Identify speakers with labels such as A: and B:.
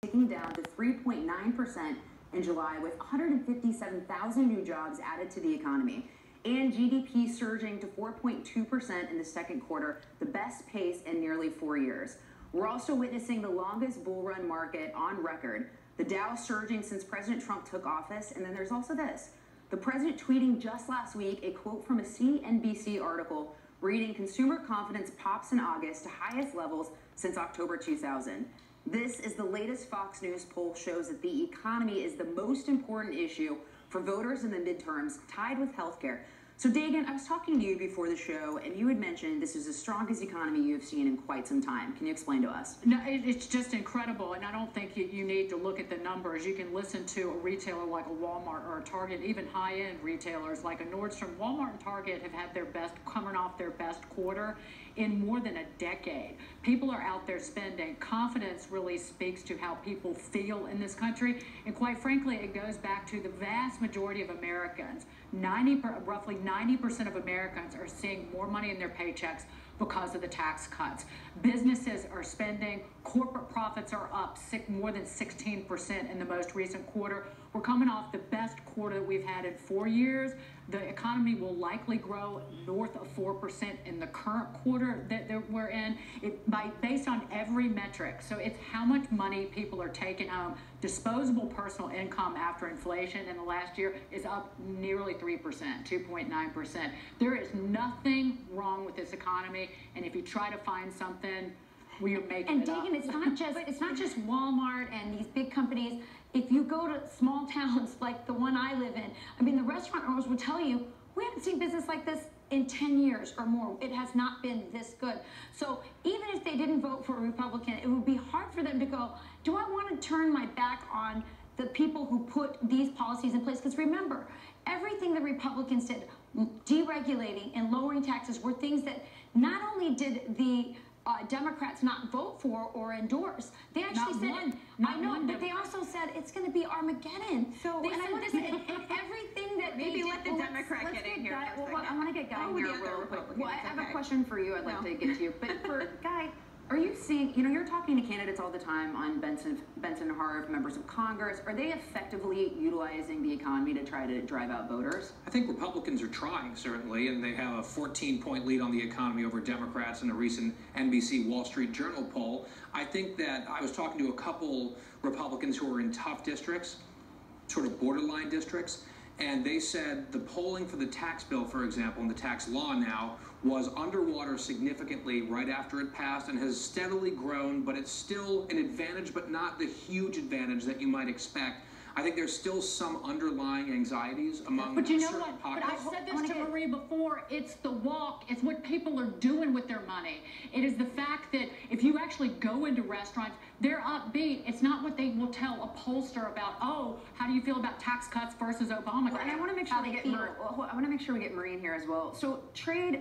A: ticking down to 3.9% in July, with 157,000 new jobs added to the economy. And GDP surging to 4.2% in the second quarter, the best pace in nearly 4 years. We're also witnessing the longest bull run market on record. The Dow surging since President Trump took office, and then there's also this. The president tweeting just last week a quote from a CNBC article reading consumer confidence pops in August to highest levels since October 2000. This is the latest Fox News poll, shows that the economy is the most important issue for voters in the midterms, tied with healthcare. So Dagan, I was talking to you before the show, and you had mentioned this is the strongest economy you have seen in quite some time. Can you explain to us?
B: No, it's just incredible, and I don't think you need to look at the numbers. You can listen to a retailer like a Walmart or a Target, even high-end retailers like a Nordstrom. Walmart and Target have had their best, coming off their best quarter in more than a decade. People are out there spending. Confidence really speaks to how people feel in this country, and quite frankly, it goes back to the vast majority of Americans. Roughly 90% of Americans are seeing more money in their paychecks because of the tax cuts. Businesses are spending. Corporate profits are up more than 16% in the most recent quarter. We're coming off the best quarter that we've had in 4 years. The economy will likely grow north of 4% in the current quarter that we're in, based on every metric. So it's how much money people are taking home. Disposable personal income after inflation in the last year is up nearly 3%, 2.9%. There is nothing wrong with this economy, and if you try to find something, we are making it up.
C: And Dagan, it's not just Walmart and these big companies. If you go to small towns like the one I live in, I mean, the restaurant owners will tell you, we haven't seen business like this in 10 years or more. It has not been this good. So even if they didn't vote for a Republican, it would be hard for them to go, do I want to turn my back on the people who put these policies in place? Because remember, everything the Republicans did, deregulating and lowering taxes, were things that not only did the Democrats not vote for or endorse. They actually said, I know, but they also said it's going to be Armageddon. So they said this, and everything that
D: maybe let the Democrat get in here.
A: I want to get Guy in here real quick. Well, I have a question for you. I'd like to get to you, but for Guy, are you seeing? You know, you're talking to candidates all the time on Benson Harv, members of Congress. Are they effectively utilizing the economy to try to drive out voters?
E: I think Republicans are trying, certainly, and they have a 14-point lead on the economy over Democrats in a recent NBC Wall Street Journal poll. I think that I was talking to a couple Republicans who are in tough districts, sort of borderline districts, and they said the polling for the tax bill, for example, and the tax law now, was underwater significantly right after it passed and has steadily grown, but it's still an advantage, but not the huge advantage that you might expect. I think there's still some underlying anxieties among
B: But you know
E: certain
B: what?
E: pockets.
B: But I've said this to Marie before. It's the walk. It's what people are doing with their money. It is the fact that if you actually go into restaurants, they're upbeat. It's not what they will tell a pollster about, oh, how do you feel about tax cuts versus Obamacare?
A: Well, and I want to make sure we get I want to make sure we get Marie in here as well. So trade